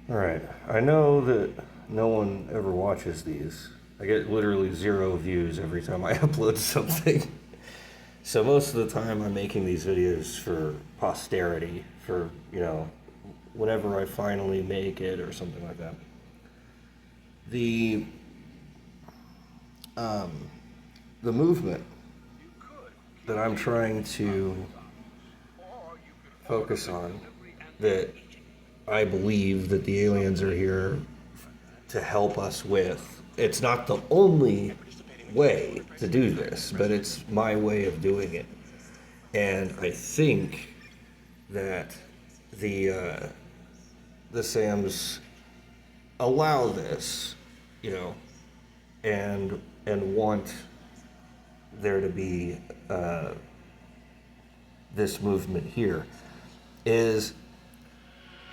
Alright, I know that no one ever watches these. I get literally 0 views every time I upload something. So most of the time I'm making these videos for posterity, for, whenever I finally make it or something like that. The movement that I'm trying to focus on, that I believe that the aliens are here to help us with. It's not the only way to do this, but it's my way of doing it. And I think that the Sams allow this, and want there to be this movement here, is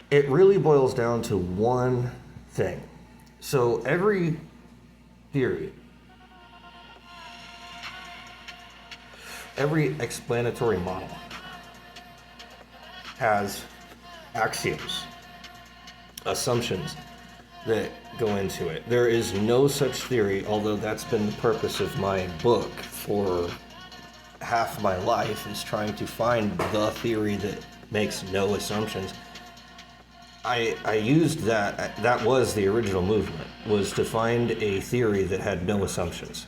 it really boils down to one thing. So every theory, every explanatory model has axioms, assumptions that go into it. There is no such theory, although that's been the purpose of my book for half my life, is trying to find the theory that makes no assumptions. I used that was the original movement, was to find a theory that had no assumptions.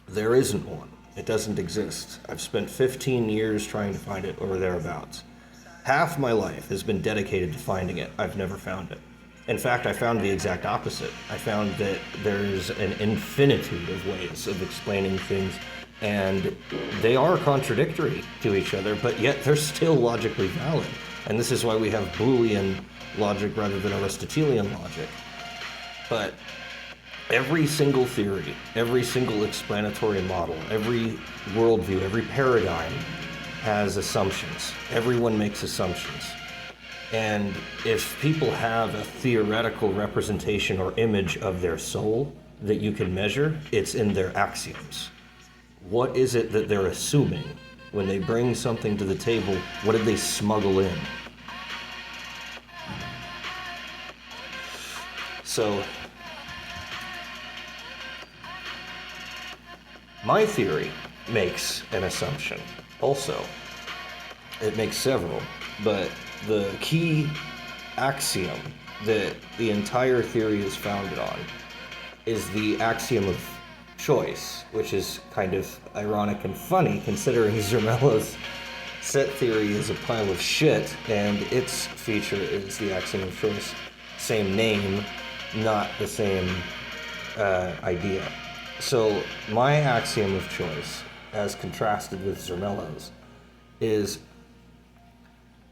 There isn't one. It doesn't exist. I've spent 15 years trying to find it, or thereabouts. Half my life has been dedicated to finding it. I've never found it. In fact, I found the exact opposite. I found that there's an infinitude of ways of explaining things, and they are contradictory to each other, but yet they're still logically valid. And this is why we have Boolean logic rather than Aristotelian logic. But every single theory, every single explanatory model, every worldview, every paradigm has assumptions. Everyone makes assumptions. And if people have a theoretical representation or image of their soul that you can measure, it's in their axioms. What is it that they're assuming? When they bring something to the table, what did they smuggle in? So, my theory makes an assumption also. It makes several, but the key axiom that the entire theory is founded on is the axiom of choice, which is kind of ironic and funny considering Zermelo's set theory is a pile of shit and its feature is the axiom of choice. Same name, not the same idea. So my axiom of choice, as contrasted with Zermelo's, is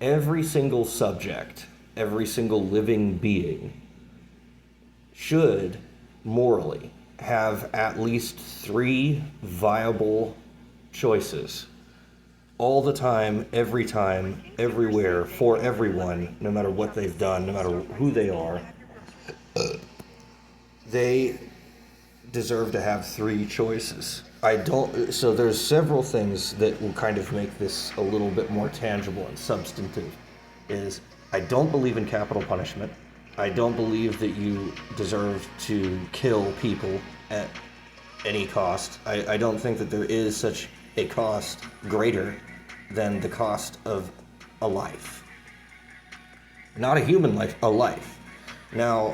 every single subject, every single living being should morally have at least 3 viable choices all the time, everywhere, for everyone, no matter what they've done, no matter who they are. They deserve to have 3 choices. So there's several things that will kind of make this a little bit more tangible and substantive. I don't believe in capital punishment. I don't believe that you deserve to kill people at any cost. I don't think that there is such a cost greater than the cost of a life. Not a human life, a life. Now,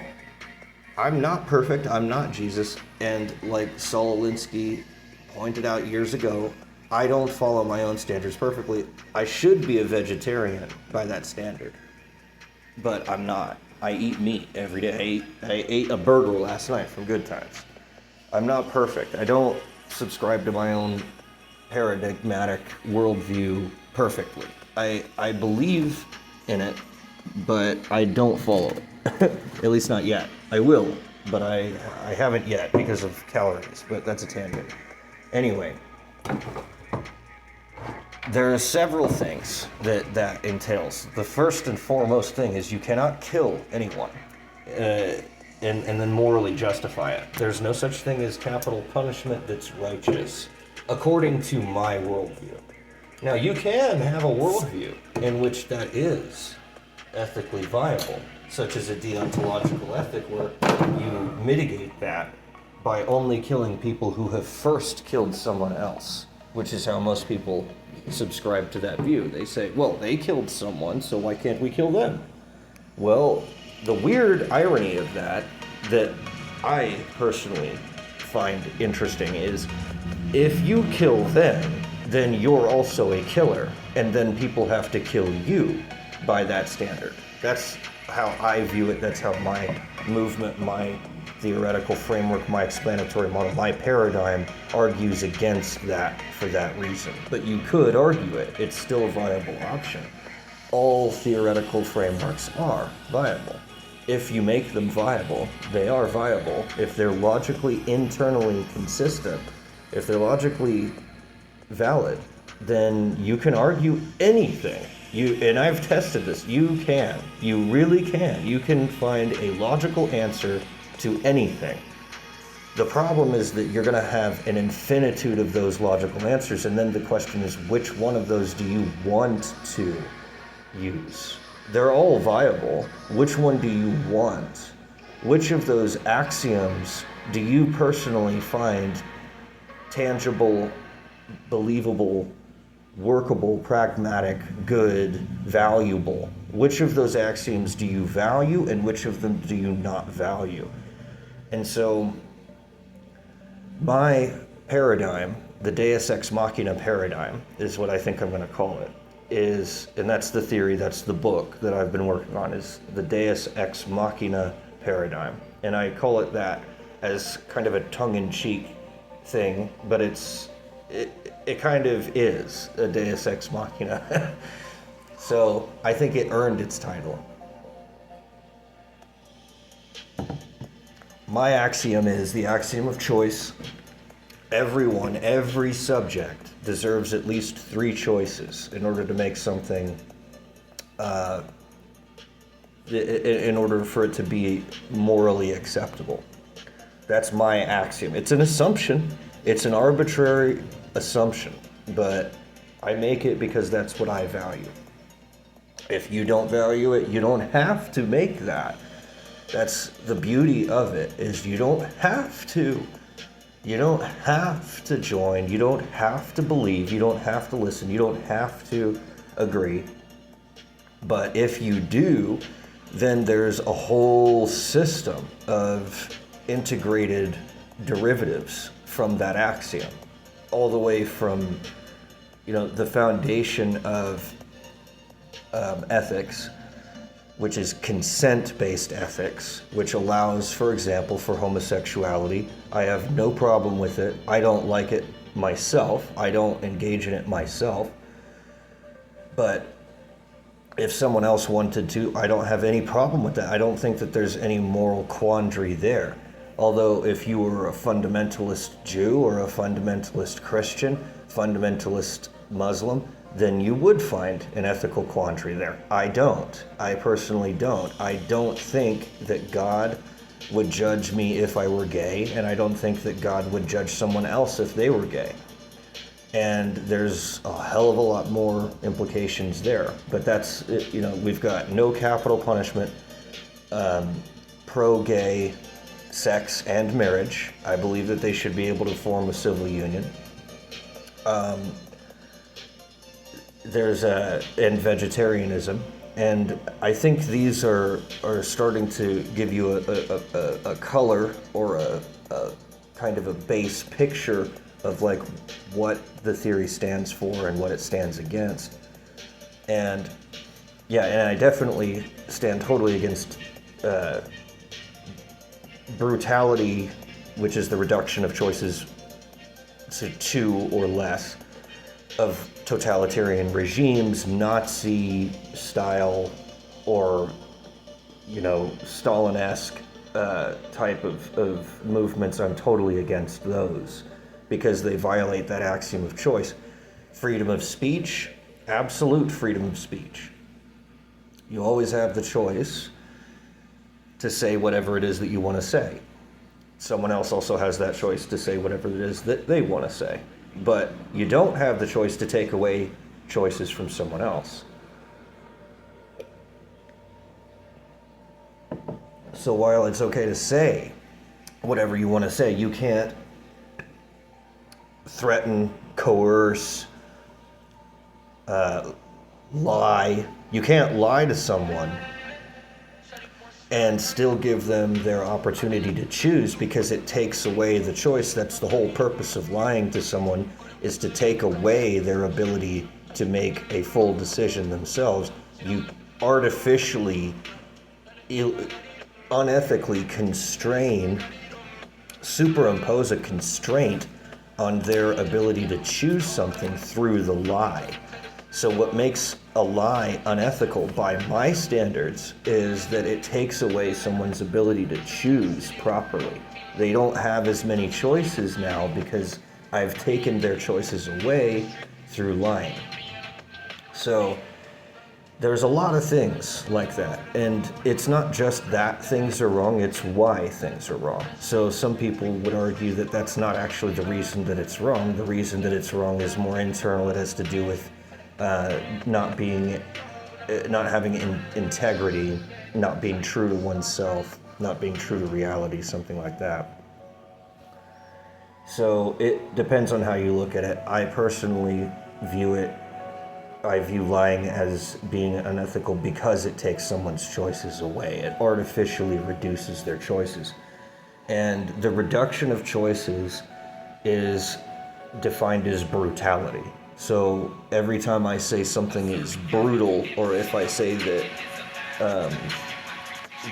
I'm not perfect, I'm not Jesus, and like Saul Alinsky pointed out years ago, I don't follow my own standards perfectly. I should be a vegetarian by that standard, but I'm not. I eat meat every day. I ate a burger last night from Good Times. I'm not perfect. I don't subscribe to my own paradigmatic worldview perfectly. I believe in it, but I don't follow it. At least not yet. I will, but I haven't yet because of calories, but that's a tangent. Anyway, there are several things that entails. The first and foremost thing is you cannot kill anyone and then morally justify it. There's no such thing as capital punishment that's righteous, according to my worldview. Now, you can have a worldview in which that is ethically viable, such as a deontological ethic where you mitigate that by only killing people who have first killed someone else, which is how most people subscribe to that view. They say, well, they killed someone, so why can't we kill them? Well, the weird irony of that I personally find interesting is if you kill them, then you're also a killer, and then people have to kill you by that standard. That's how I view it. That's how my movement, my theoretical framework, my explanatory model, my paradigm argues against that for that reason. But you could argue it. It's still a viable option. All theoretical frameworks are viable. If you make them viable, they are viable. If they're logically internally consistent, if they're logically valid, then you can argue anything. And I've tested this. You really can. You can find a logical answer to anything. The problem is that you're going to have an infinitude of those logical answers, and then the question is, which one of those do you want to use? They're all viable. Which one do you want? Which of those axioms do you personally find tangible, believable, workable, pragmatic, good, valuable? Which of those axioms do you value and which of them do you not value? And so my paradigm, the Deus Ex Machina paradigm, is what I think I'm going to call it, and that's the theory, that's the book that I've been working on, is the Deus Ex Machina paradigm. And I call it that as kind of a tongue-in-cheek thing, but it kind of is a Deus Ex Machina. So I think it earned its title. My axiom is the axiom of choice. Everyone, every subject deserves at least 3 choices in order to make something, in order for it to be morally acceptable. That's my axiom. It's an assumption. It's an arbitrary assumption, but I make it because that's what I value. If you don't value it, you don't have to make that. That's the beauty of it, is you don't have to. You don't have to join. You don't have to believe. You don't have to listen. You don't have to agree. But if you do, then there's a whole system of integrated derivatives from that axiom, all the way from, the foundation of ethics, which is consent-based ethics, which allows, for example, for homosexuality. I have no problem with it. I don't like it myself. I don't engage in it myself. But if someone else wanted to, I don't have any problem with that. I don't think that there's any moral quandary there. Although if you were a fundamentalist Jew or a fundamentalist Christian, fundamentalist Muslim, then you would find an ethical quandary there. I don't. I personally don't. I don't think that God would judge me if I were gay, and I don't think that God would judge someone else if they were gay. And there's a hell of a lot more implications there. But that's, we've got no capital punishment, pro-gay sex and marriage. I believe that they should be able to form a civil union. And vegetarianism, and I think these are starting to give you a color or a kind of a base picture of like what the theory stands for and what it stands against. And I definitely stand totally against brutality, which is the reduction of choices to 2 or less, of totalitarian regimes, Nazi style, or Stalin-esque type of movements. I'm totally against those because they violate that axiom of choice. Freedom of speech, absolute freedom of speech. You always have the choice to say whatever it is that you want to say. Someone else also has that choice to say whatever it is that they want to say. But you don't have the choice to take away choices from someone else. So while it's okay to say whatever you want to say, you can't threaten, coerce, lie. You can't lie to someone and still give them their opportunity to choose, because it takes away the choice. That's the whole purpose of lying to someone, is to take away their ability to make a full decision themselves. You artificially, unethically superimpose a constraint on their ability to choose something through the lie. So what makes a lie unethical by my standards is that it takes away someone's ability to choose properly. They don't have as many choices now because I've taken their choices away through lying. So there's a lot of things like that, and it's not just that things are wrong, it's why things are wrong. So some people would argue that that's not actually the reason that it's wrong. The reason that it's wrong is more internal. It has to do with not having integrity, not being true to oneself, not being true to reality, something like that. So it depends on how you look at it. I personally I view lying as being unethical because it takes someone's choices away. It artificially reduces their choices. And the reduction of choices is defined as brutality. So every time I say something is brutal, or if I say that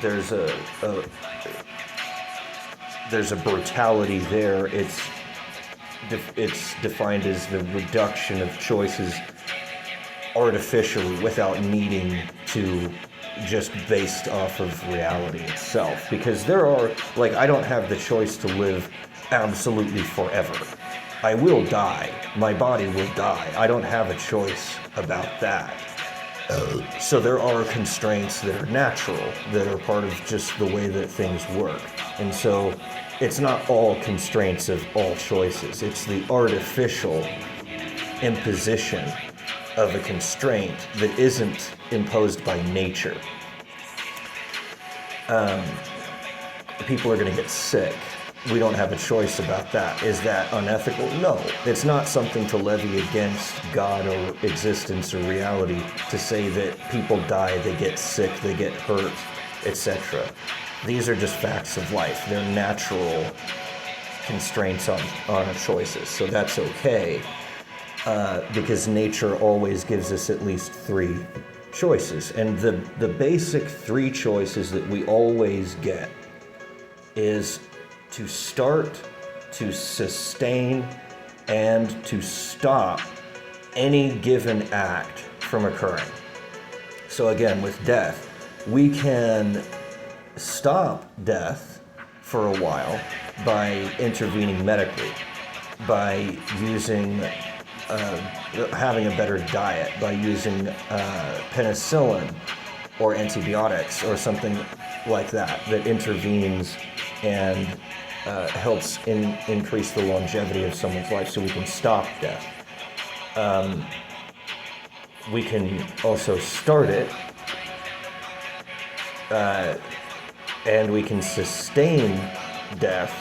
there's a brutality there, it's defined as the reduction of choices artificially, without needing to, just based off of reality itself. Because I don't have the choice to live absolutely forever. I will die. My body will die. I don't have a choice about that. So there are constraints that are natural, that are part of just the way that things work. And so it's not all constraints of all choices. It's the artificial imposition of a constraint that isn't imposed by nature. People are going to get sick. We don't have a choice about that. Is that unethical? No. It's not something to levy against God or existence or reality to say that people die, they get sick, they get hurt, etc. These are just facts of life. They're natural constraints on our choices. So that's okay, because nature always gives us at least 3 choices. And the basic 3 choices that we always get is to start, to sustain, and to stop any given act from occurring. So again, with death, we can stop death for a while by intervening medically, by using, having a better diet, by using penicillin or antibiotics or something like that intervenes and helps increase the longevity of someone's life, so we can stop death. We can also start it, and we can sustain death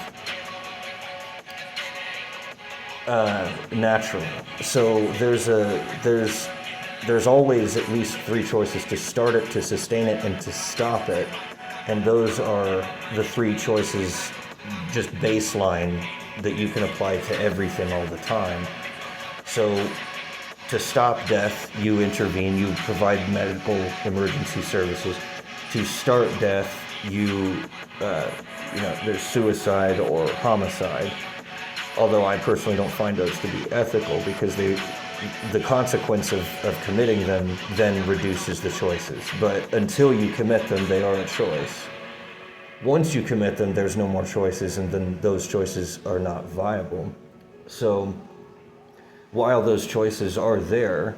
naturally. So there's always at least 3 choices: to start it, to sustain it, and to stop it. And those are the 3 choices, just baseline, that you can apply to everything all the time. So to stop death, you intervene, you provide medical emergency services. To start death, there's suicide or homicide. Although I personally don't find those to be ethical, because the consequence of committing them then reduces the choices. But until you commit them, they are a choice. Once you commit them, there's no more choices, and then those choices are not viable. So while those choices are there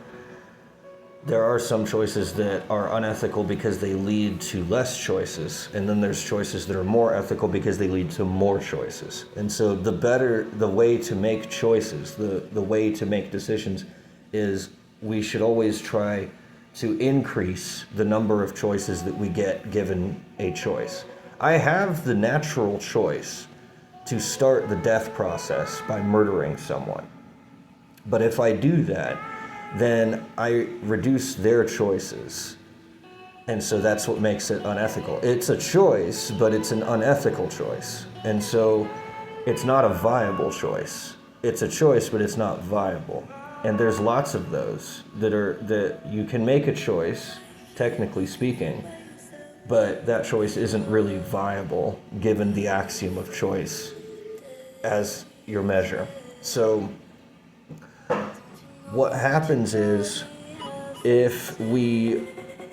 are some choices that are unethical because they lead to less choices, and then there's choices that are more ethical because they lead to more choices. And so the way to make choices, the way to make decisions, is we should always try to increase the number of choices that we get given a choice. I have the natural choice to start the death process by murdering someone. But if I do that, then I reduce their choices. And so that's what makes it unethical. It's a choice, but it's an unethical choice. And so it's not a viable choice. It's a choice, but it's not viable. And there's lots of those that you can make a choice, technically speaking, but that choice isn't really viable given the axiom of choice as your measure. So what happens is, if we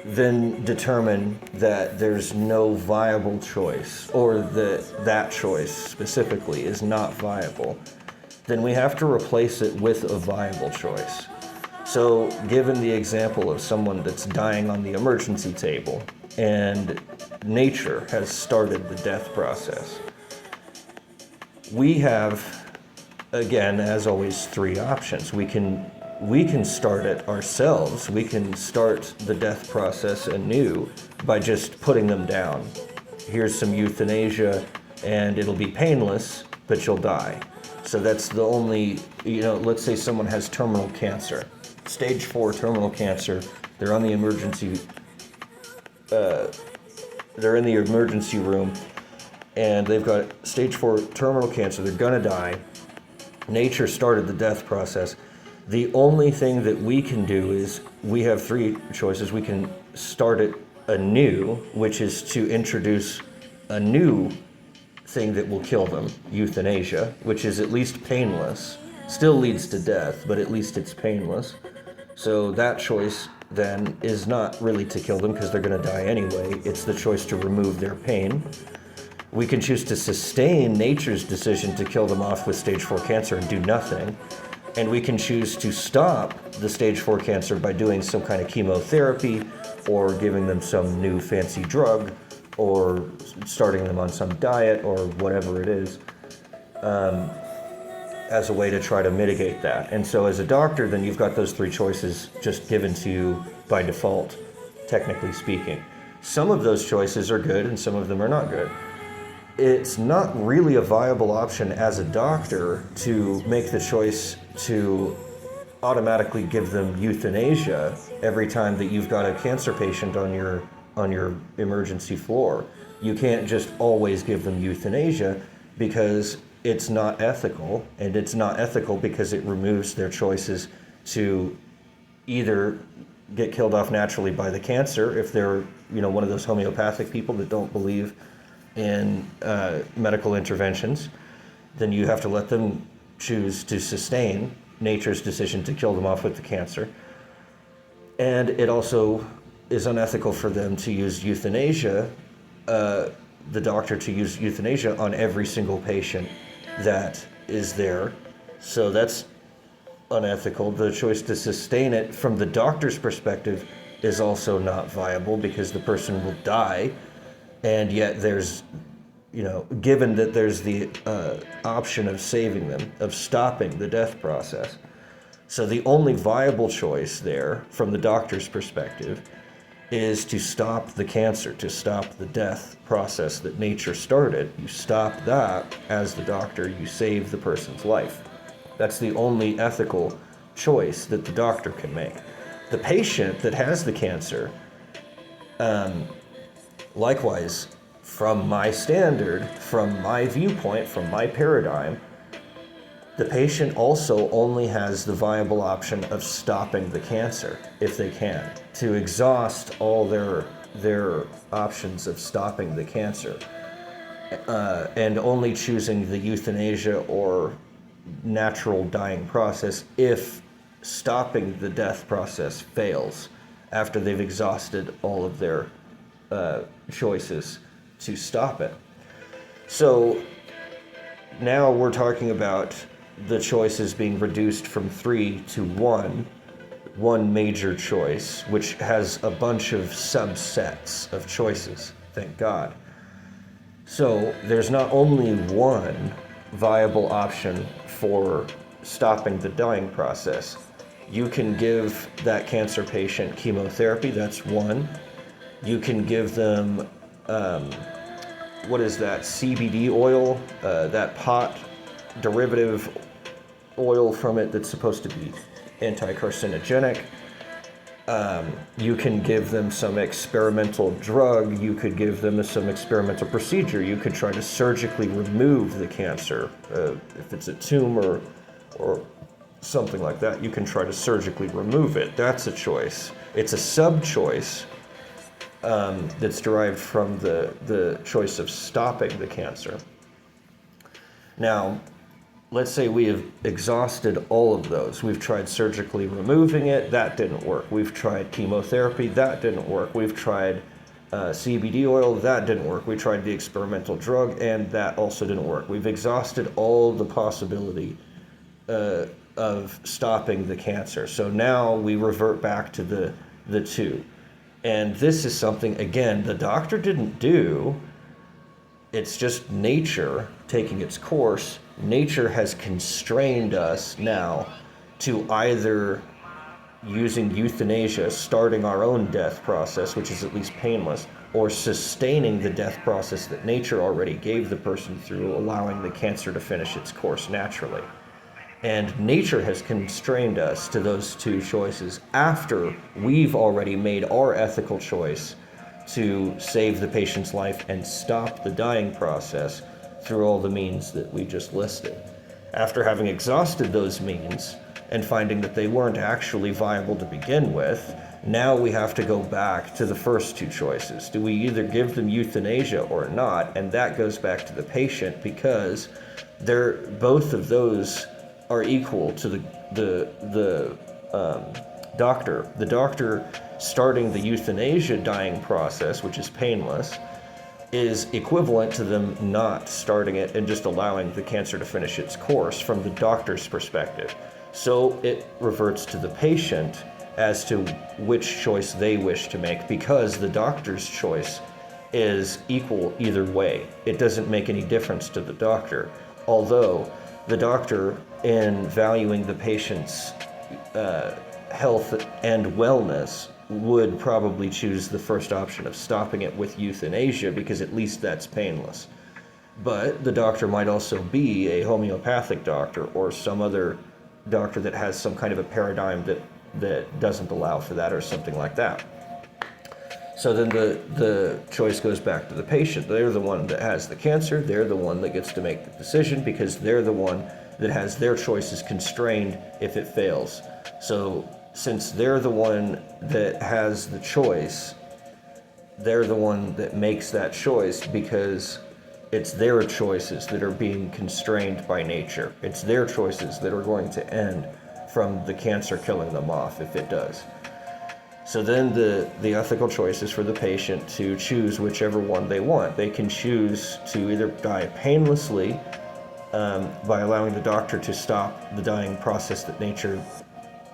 then determine that there's no viable choice, or that choice specifically is not viable, then we have to replace it with a viable choice. So given the example of someone that's dying on the emergency table, and nature has started the death process, we have, again, as always, three options. We can start it ourselves. We can start the death process anew by just putting them down. Here's some euthanasia, and it'll be painless, but you'll die. So that's the only, let's say someone has terminal cancer, stage 4 terminal cancer. They're on the emergency, they're in the emergency room, and they've got stage 4 terminal cancer. They're gonna die. Nature started the death process. The only thing that we can do is, we have three choices. We can start it anew, which is to introduce a new thing that will kill them, euthanasia, which is at least painless. Still leads to death, but at least it's painless. So that choice then is not really to kill them, because they're going to die anyway. It's the choice to remove their pain. We can choose to sustain nature's decision to kill them off with stage 4 cancer and do nothing. And we can choose to stop the stage 4 cancer by doing some kind of chemotherapy, or giving them some new fancy drug, or starting them on some diet, or whatever it is, as a way to try to mitigate that. And so as a doctor, then you've got those three choices just given to you by default, technically speaking. Some of those choices are good and some of them are not good. It's not really a viable option as a doctor to make the choice to automatically give them euthanasia every time that you've got a cancer patient on your emergency floor. You can't just always give them euthanasia, because it's not ethical, and it's not ethical because it removes their choices to either get killed off naturally by the cancer, if they're one of those homeopathic people that don't believe in medical interventions. Then you have to let them choose to sustain nature's decision to kill them off with the cancer. And it also is unethical for them to use euthanasia, the doctor to use euthanasia on every single patient that is there. So that's unethical. The choice to sustain it from the doctor's perspective is also not viable, because the person will die, and yet there's, given that there's the option of saving them, of stopping the death process. So the only viable choice there, from the doctor's perspective, is to stop the cancer, to stop the death process that nature started. You stop that as the doctor, you save the person's life. That's the only ethical choice that the doctor can make. The patient that has the cancer, likewise, from my standard, from my viewpoint, from my paradigm, the patient also only has the viable option of stopping the cancer, if they can, to exhaust all their options of stopping the cancer, and only choosing the euthanasia or natural dying process if stopping the death process fails after they've exhausted all of their choices to stop it. So now we're talking about the choices being reduced from 3 to 1 major choice, which has a bunch of subsets of choices, thank God. So there's not only one viable option for stopping the dying process. You can give that cancer patient chemotherapy, that's one. You can give them what is that, CBD oil, that pot derivative oil from it that's supposed to be anti-carcinogenic. You can give them some experimental drug. You could give them some experimental procedure. You could try to surgically remove the cancer. If it's a tumor or something like that, you can try to surgically remove it. That's a choice. It's a sub-choice that's derived from the choice of stopping the cancer. Now, let's say we have exhausted all of those. We've tried surgically removing it, that didn't work. We've tried chemotherapy, that didn't work. We've tried CBD oil, that didn't work. We tried the experimental drug, and that also didn't work. We've exhausted all the possibility of stopping the cancer. So now we revert back to the two. And this is something, again, the doctor didn't do. It's just nature taking its course. Nature has constrained us now to either using euthanasia, starting our own death process, which is at least painless, or sustaining the death process that nature already gave the person through, allowing the cancer to finish its course naturally. And nature has constrained us to those two choices after we've already made our ethical choice to save the patient's life and stop the dying process through all the means that we just listed. After having exhausted those means and finding that they weren't actually viable to begin with, now we have to go back to the first two choices. Do we either give them euthanasia or not? And that goes back to the patient, because both of those are equal to the doctor. The doctor starting the euthanasia dying process, which is painless, is equivalent to them not starting it and just allowing the cancer to finish its course from the doctor's perspective. So it reverts to the patient as to which choice they wish to make, because the doctor's choice is equal either way. It doesn't make any difference to the doctor, although the doctor, in valuing the patient's health and wellness, would probably choose the first option of stopping it with euthanasia, because at least that's painless. But the doctor might also be a homeopathic doctor or some other doctor that has some kind of a paradigm that doesn't allow for that, or something like that. So then the choice goes back to the patient. They're the one that has the cancer. They're the one that gets to make the decision, because they're the one that has their choices constrained if it fails. So since they're the one that has the choice, they're the one that makes that choice, because it's their choices that are being constrained by nature. It's their choices that are going to end from the cancer killing them off, if it does. So then the ethical choice is for the patient to choose whichever one they want. They can choose to either die painlessly by allowing the doctor to stop the dying process that nature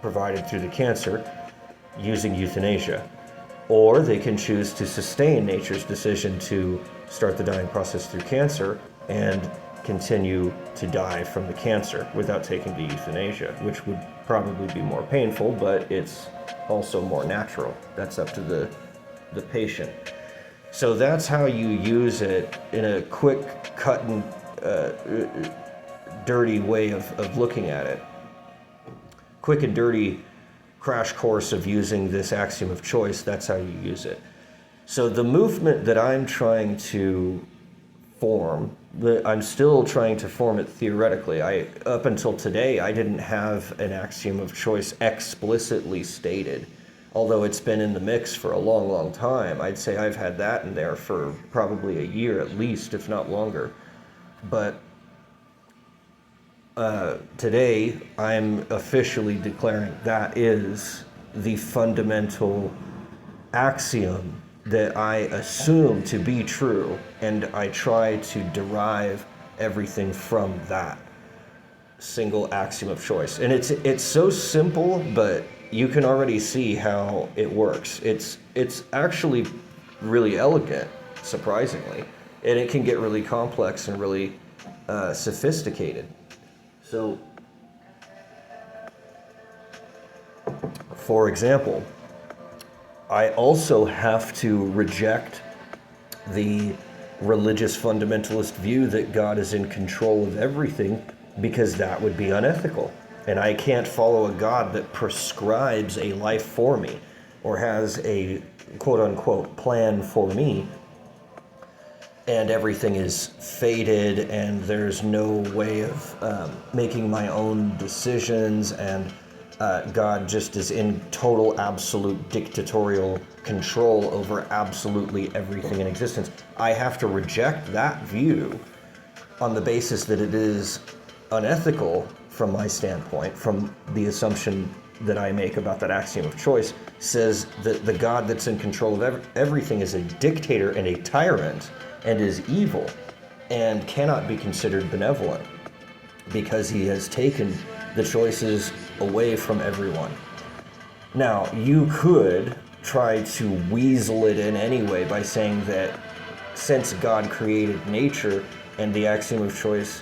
provided through the cancer using euthanasia. Or they can choose to sustain nature's decision to start the dying process through cancer and continue to die from the cancer without taking the euthanasia, which would probably be more painful, but it's also more natural. That's up to the patient. So that's how you use it in a quick, cut and dirty way of looking at it. Quick and dirty crash course of using this axiom of choice. That's how you use it. So the movement that I'm trying to form, I'm still trying to form it theoretically. Up until today, I didn't have an axiom of choice explicitly stated, although it's been in the mix for a long, long time. I'd say I've had that in there for probably a year at least, if not longer. But today, I'm officially declaring that is the fundamental axiom that I assume to be true, and I try to derive everything from that single axiom of choice. And it's so simple, but you can already see how it works. It's actually really elegant, surprisingly, and it can get really complex and really sophisticated. So, for example, I also have to reject the religious fundamentalist view that God is in control of everything, because that would be unethical. And I can't follow a God that prescribes a life for me or has a quote unquote plan for me, and everything is fated and there's no way of making my own decisions, and God just is in total, absolute dictatorial control over absolutely everything in existence. I have to reject that view on the basis that it is unethical from my standpoint, from the assumption that I make about that axiom of choice, says that the God that's in control of everything is a dictator and a tyrant and is evil and cannot be considered benevolent because he has taken the choices away from everyone. Now, you could try to weasel it in anyway by saying that since God created nature and the axiom of choice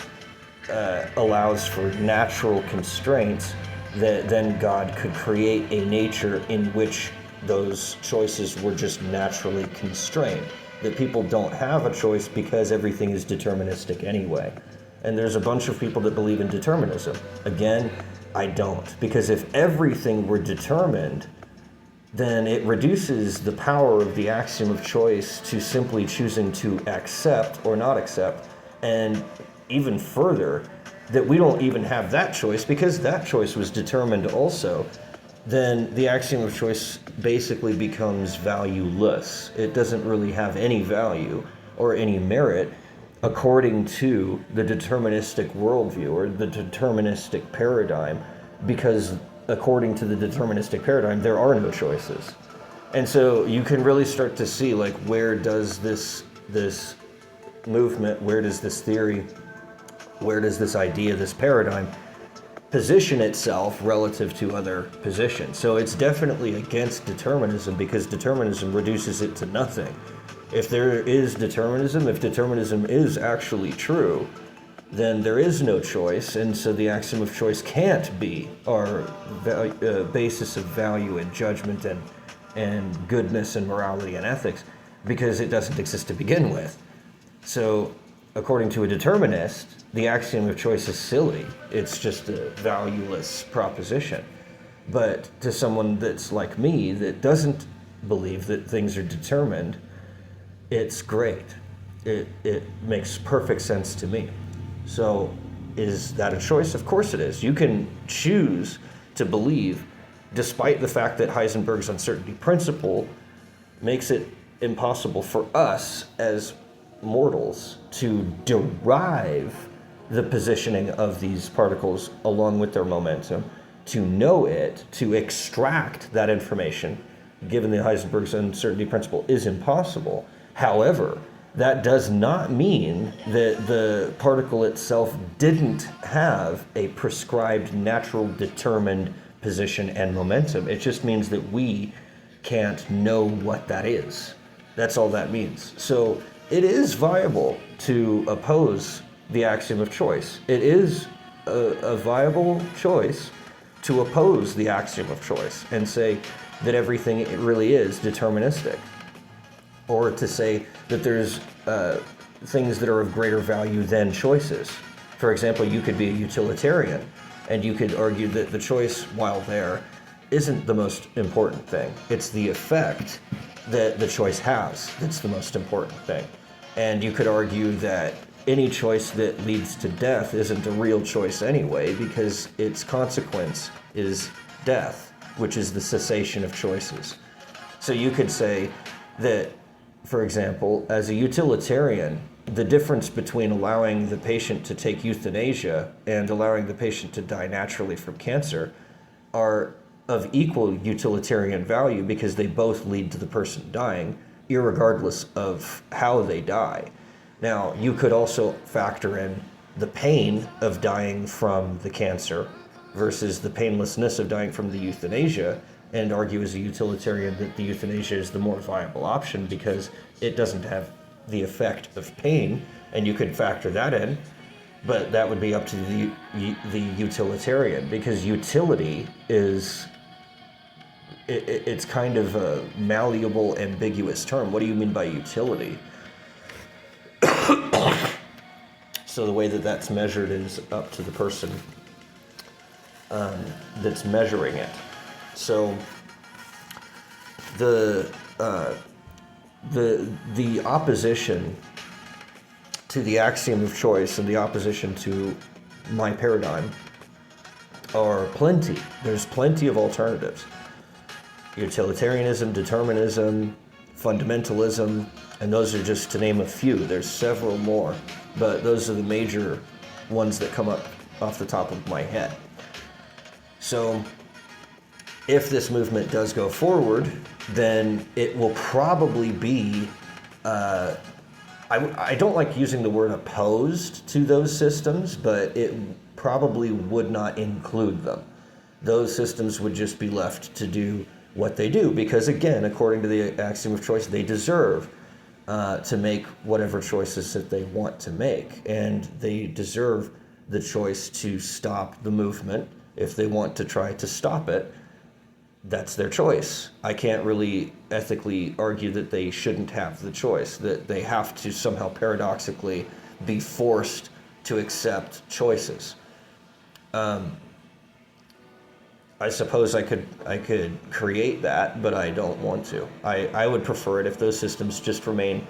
allows for natural constraints, that then God could create a nature in which those choices were just naturally constrained. That people don't have a choice because everything is deterministic anyway. And there's a bunch of people that believe in determinism. Again, I don't. Because if everything were determined, then it reduces the power of the axiom of choice to simply choosing to accept or not accept. And even further, that we don't even have that choice because that choice was determined also, then the axiom of choice basically becomes valueless. It doesn't really have any value or any merit according to the deterministic worldview or the deterministic paradigm, because according to the deterministic paradigm, there are no choices. And so you can really start to see, like, where does this movement, where does this theory, where does this idea, this paradigm position itself relative to other positions. So it's definitely against determinism because determinism reduces it to nothing. If there is determinism, if determinism is actually true, then there is no choice, and so the axiom of choice can't be our basis of value and judgment and goodness and morality and ethics, because it doesn't exist to begin with. So according to a determinist, the axiom of choice is silly. It's just a valueless proposition. But to someone that's like me, that doesn't believe that things are determined, it's great. It makes perfect sense to me. So is that a choice? Of course it is. You can choose to believe, despite the fact that Heisenberg's uncertainty principle makes it impossible for us as mortals to derive the positioning of these particles along with their momentum, to know it, to extract that information, given the Heisenberg's uncertainty principle, is impossible. However, that does not mean that the particle itself didn't have a prescribed, natural, determined position and momentum. It just means that we can't know what that is. That's all that means. So it is viable to oppose the axiom of choice. It is a viable choice to oppose the axiom of choice and say that everything it really is deterministic, or to say that there's things that are of greater value than choices. For example, you could be a utilitarian, and you could argue that the choice, while there, isn't the most important thing. It's the effect that the choice has that's the most important thing. And you could argue that any choice that leads to death isn't a real choice anyway, because its consequence is death, which is the cessation of choices. So you could say that, for example, as a utilitarian, the difference between allowing the patient to take euthanasia and allowing the patient to die naturally from cancer are of equal utilitarian value, because they both lead to the person dying, irregardless of how they die. Now, you could also factor in the pain of dying from the cancer versus the painlessness of dying from the euthanasia, and argue as a utilitarian that the euthanasia is the more viable option because it doesn't have the effect of pain, and you could factor that in. But that would be up to the utilitarian, because utility is, it's kind of a malleable, ambiguous term. What do you mean by utility? So the way that that's measured is up to the person that's measuring it. So the opposition to the axiom of choice and the opposition to my paradigm are plenty. There's plenty of alternatives. Utilitarianism, determinism, fundamentalism, and those are just to name a few. There's several more, but those are the major ones that come up off the top of my head. So if this movement does go forward, then it will probably be, I don't like using the word opposed to those systems, but it probably would not include them. Those systems would just be left to do what they do, because again, according to the axiom of choice, they deserve to make whatever choices that they want to make, and they deserve the choice to stop the movement. If they want to try to stop it, that's their choice. I can't really ethically argue that they shouldn't have the choice, that they have to somehow paradoxically be forced to accept choices. I suppose I could create that, but I don't want to. I would prefer it if those systems just remain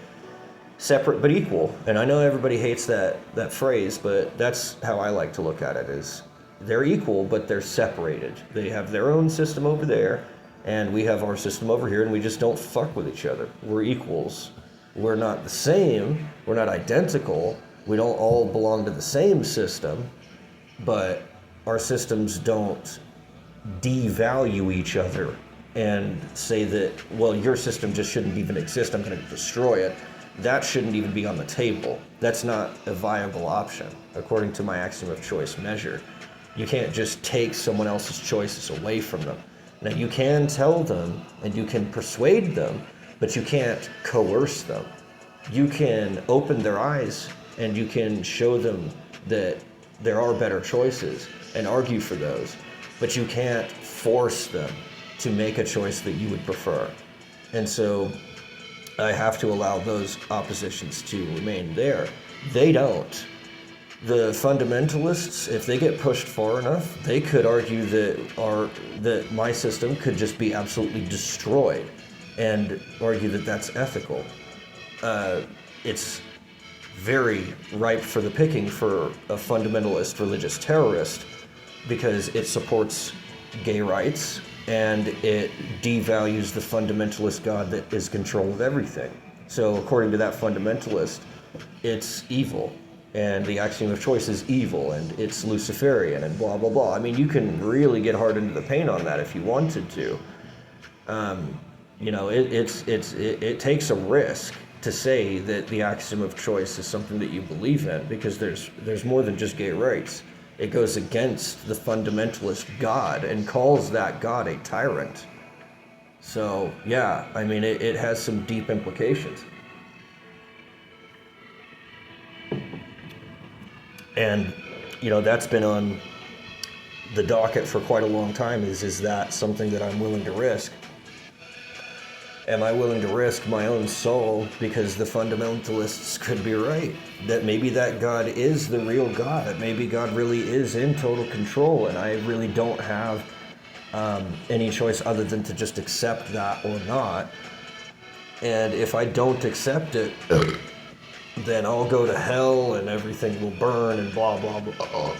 separate but equal. And I know everybody hates that phrase, but that's how I like to look at it, is they're equal, but they're separated. They have their own system over there, and we have our system over here, and we just don't fuck with each other. We're equals. We're not the same. We're not identical. We don't all belong to the same system, but our systems don't devalue each other and say that, well, your system just shouldn't even exist, I'm going to destroy it. That shouldn't even be on the table. That's not a viable option, according to my axiom of choice measure. You can't just take someone else's choices away from them. Now, you can tell them and you can persuade them, but you can't coerce them. You can open their eyes and you can show them that there are better choices and argue for those, but you can't force them to make a choice that you would prefer. And so I have to allow those oppositions to remain there. They don't. The fundamentalists, if they get pushed far enough, they could argue that my system could just be absolutely destroyed and argue that that's ethical. It's very ripe for the picking for a fundamentalist religious terrorist, because it supports gay rights and it devalues the fundamentalist God that is in control of everything. So according to that fundamentalist, it's evil, and the axiom of choice is evil, and it's Luciferian, and blah, blah, blah. I mean, you can really get hard into the paint on that if you wanted to. It takes a risk to say that the axiom of choice is something that you believe in, because there's more than just gay rights. It goes against the fundamentalist God and calls that God a tyrant. So, yeah, I mean, it has some deep implications. And, that's been on the docket for quite a long time. Is that something that I'm willing to risk? Am I willing to risk my own soul because the fundamentalists could be right? That maybe that God is the real God. That maybe God really is in total control, and I really don't have any choice other than to just accept that or not. And if I don't accept it, then I'll go to hell and everything will burn and blah, blah, blah.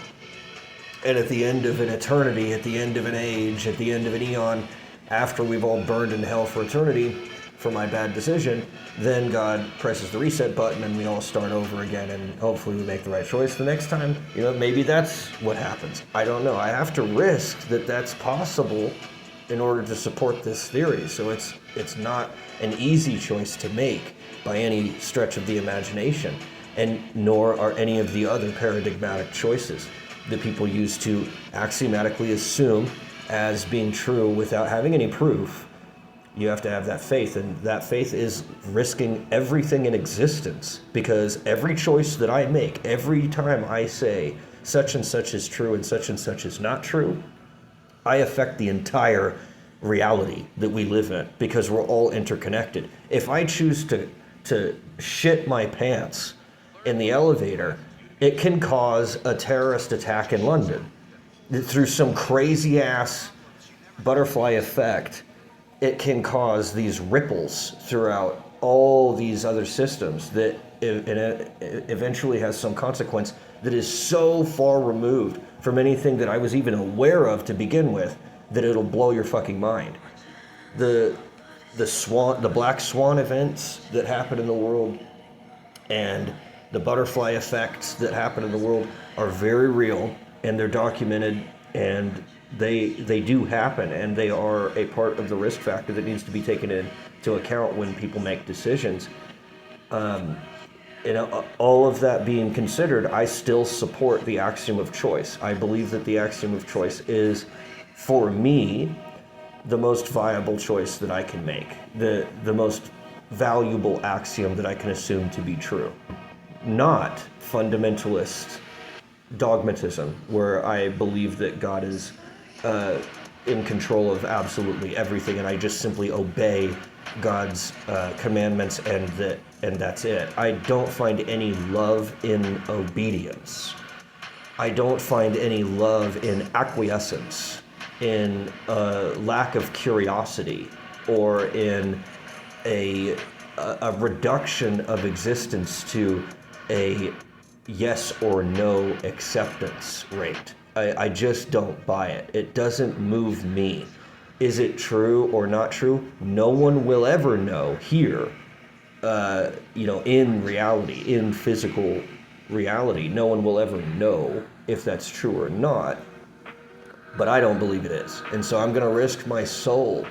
And at the end of an eternity, at the end of an age, at the end of an eon, after we've all burned in hell for eternity for my bad decision, then God presses the reset button and we all start over again, and hopefully we make the right choice the next time. Maybe that's what happens. I don't know. I have to risk that that's possible in order to support this theory. So it's not an easy choice to make by any stretch of the imagination, and nor are any of the other paradigmatic choices that people use to axiomatically assume as being true without having any proof. You have to have that faith, and that faith is risking everything in existence, because every choice that I make, every time I say such and such is true and such is not true, I affect the entire reality that we live in, because we're all interconnected. If I choose to shit my pants in the elevator, it can cause a terrorist attack in London. Through some crazy ass butterfly effect, it can cause these ripples throughout all these other systems that it eventually has some consequence that is so far removed from anything that I was even aware of to begin with that it'll blow your fucking mind. The black swan events that happen in the world and the butterfly effects that happen in the world are very real, and they're documented, and they do happen, and they are a part of the risk factor that needs to be taken into account when people make decisions. All of that being considered, I still support the axiom of choice. I believe that the axiom of choice is, for me, the most viable choice that I can make, the most valuable axiom that I can assume to be true. Not fundamentalist dogmatism, where I believe that God is in control of absolutely everything, and I just simply obey God's commandments, and that's it. I don't find any love in obedience. I don't find any love in acquiescence, in a lack of curiosity, or in a reduction of existence to a yes or no acceptance rate. I just don't buy it. It doesn't move me. Is it true or not true? No one will ever know here, in reality, in physical reality. No one will ever know if that's true or not. But I don't believe it is. And so I'm going to risk my soul.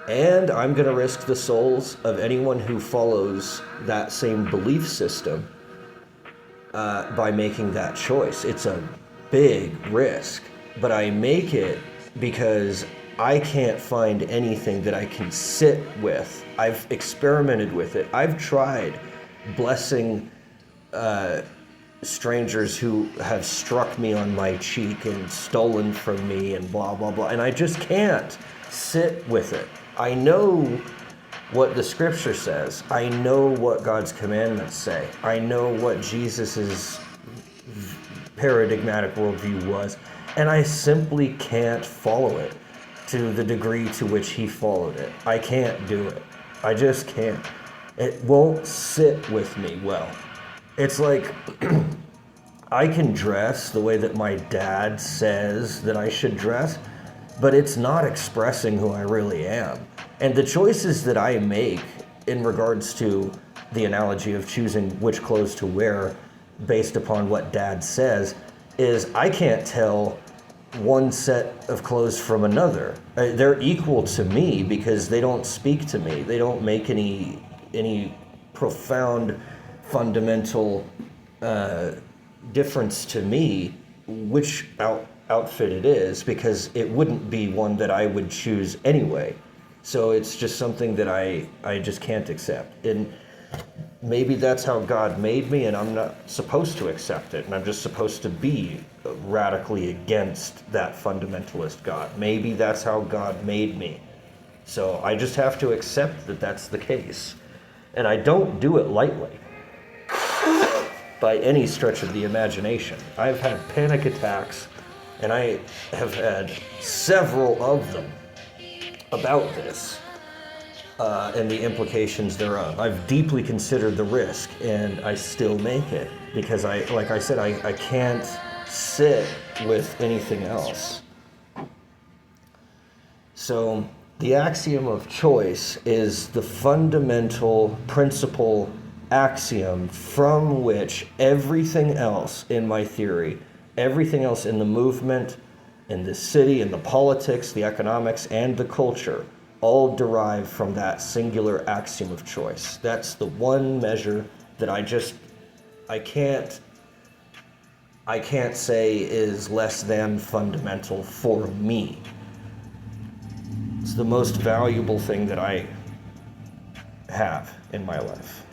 And I'm going to risk the souls of anyone who follows that same belief system by making that choice. It's a big risk, but I make it because I can't find anything that I can sit with. I've experimented with it. I've tried blessing strangers who have struck me on my cheek and stolen from me and blah, blah, blah. And I just can't sit with it. I know what the scripture says. I know what God's commandments say. I know what Jesus's paradigmatic worldview was. And I simply can't follow it to the degree to which he followed it. I can't do it. I just can't. It won't sit with me well. It's like, I can dress the way that my dad says that I should dress, but it's not expressing who I really am. And the choices that I make in regards to the analogy of choosing which clothes to wear based upon what dad says is I can't tell one set of clothes from another. They're equal to me because they don't speak to me. They don't make any profound fundamental difference to me which outfit it is, because it wouldn't be one that I would choose anyway. So it's just something that I just can't accept. And maybe that's how God made me, and I'm not supposed to accept it, and I'm just supposed to be radically against that fundamentalist God. Maybe that's how God made me. So I just have to accept that that's the case. And I don't do it lightly by any stretch of the imagination. I've had panic attacks, and I have had several of them about this and the implications thereof. I've deeply considered the risk, and I still make it because I can't sit with anything else. So the axiom of choice is the fundamental principle axiom from which everything else in my theory, everything else in the movement, in the city, in the politics, the economics, and the culture, all derive from that singular axiom of choice. That's the one measure that I can't say is less than fundamental for me. It's the most valuable thing that I have in my life.